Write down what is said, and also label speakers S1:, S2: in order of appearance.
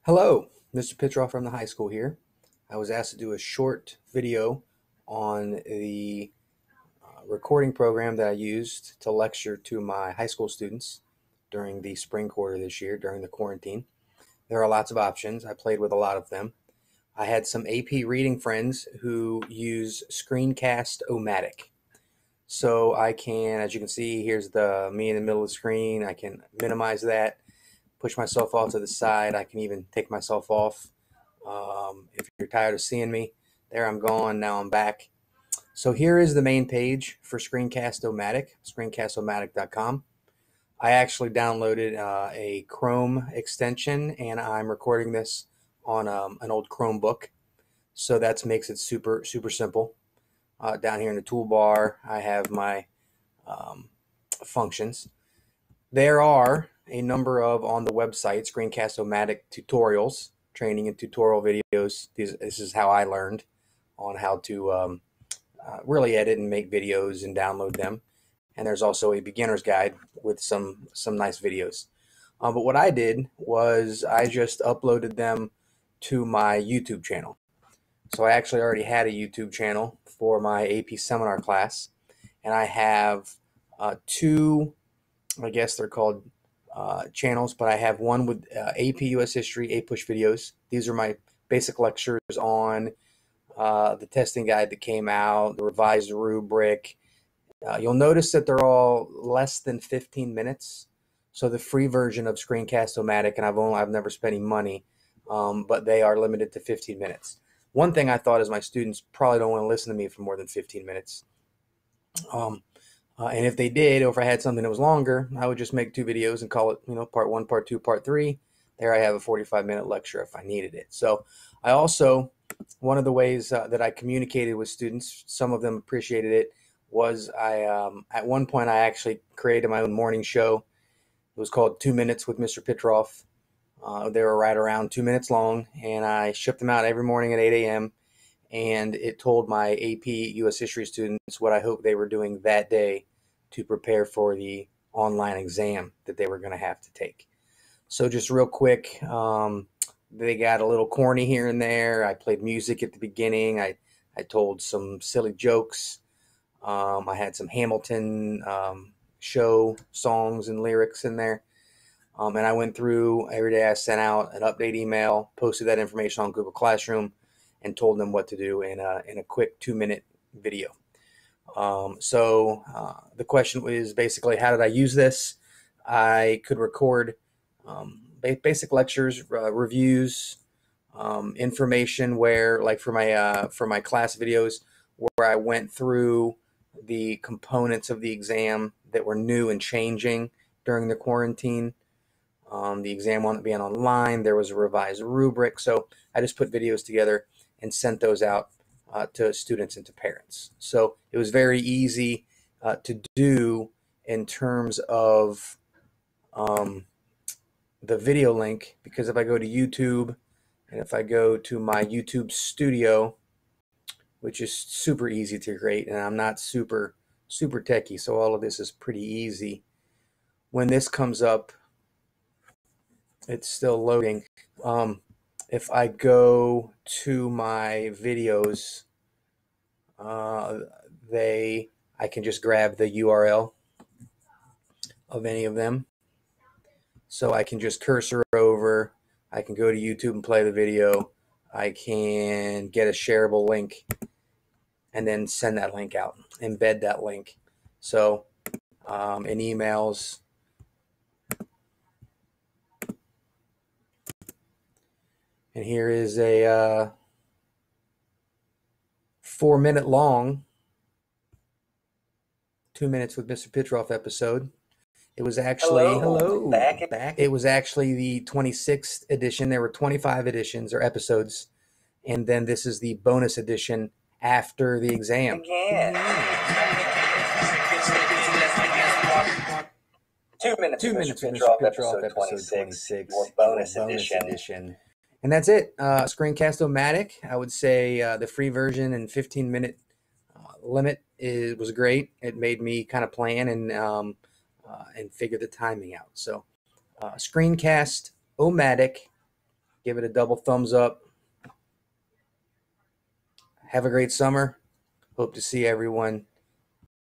S1: Hello, Mr. Pittroff from the high school here. I was asked to do a short video on the recording program that I used to lecture to my high school students during the spring quarter this year, during the quarantine. There are lots of options. I played with a lot of them. I had some AP reading friends who use Screencast-o-matic. So I can, as you can see, here's me in the middle of the screen. I can minimize that, push myself off to the side. I can even take myself off. If you're tired of seeing me, there I'm gone. Now I'm back. So here is the main page for Screencast-o-matic, screencast-o-matic.com. I actually downloaded a Chrome extension, and I'm recording this on an old Chromebook. So that makes it super simple. Down here in the toolbar, I have my functions. There are a number of, on the website, Screencast-o-matic tutorials, training and tutorial videos. This is how I learned on how to really edit and make videos and download them. And there's also a beginner's guide with some nice videos. But what I did was I just uploaded them to my YouTube channel. So I actually already had a YouTube channel for my AP seminar class, and I have two, I guess they're called channels, but I have one with AP US History, APUSH videos. These are my basic lectures on the testing guide that came out, the revised rubric. You'll notice that they're all less than 15 minutes. So the free version of Screencast-o-matic, and I've never spent any money, but they are limited to 15 minutes. One thing I thought is my students probably don't want to listen to me for more than 15 minutes. And if they did, or if I had something that was longer, I would just make two videos and call it, part one, part two, part three. There I have a 45-minute lecture if I needed it. So I also, one of the ways that I communicated with students, some of them appreciated it, was at one point I actually created my own morning show. It was called 2 Minutes with Mr. Pittroff. They were right around 2 minutes long, and I shipped them out every morning at 8 a.m. And it told my AP US History students what I hoped they were doing that day to prepare for the online exam that they were going to have to take. So just real quick, they got a little corny here and there. I played music at the beginning. I told some silly jokes. I had some Hamilton show songs and lyrics in there. And I went through every day. I sent out an update email, posted that information on Google Classroom, and told them what to do in a quick 2-minute video. The question was basically, how did I use this? I could record basic lectures, reviews, information where, like for my class videos, where I went through the components of the exam that were new and changing during the quarantine. The exam wasn't being online. There was a revised rubric. So I just put videos together and sent those out to students and to parents. So it was very easy to do in terms of the video link, because if I go to YouTube and if I go to my YouTube studio, which is super easy to create, and I'm not super techie, so all of this is pretty easy. When this comes up, it's still loading. If I go to my videos, I can just grab the URL of any of them. So I can just cursor over. I can go to YouTube and play the video. I can get a shareable link and then send that link out, embed that link. So in emails, and here is a 4-minute long 2 Minutes with Mr. Pittroff episode. It was actually back. It was actually the 26th edition. There were 25 editions or episodes, and then this is the bonus edition after the exam.
S2: Again. 2 minutes with Mr. Pittroff, episode 26, your bonus edition.
S1: And that's it. Screencast-o-matic, I would say the free version and 15-minute limit was great. It made me kind of plan and figure the timing out. So Screencast-o-matic Give it a double thumbs up. Have a great summer. Hope to see everyone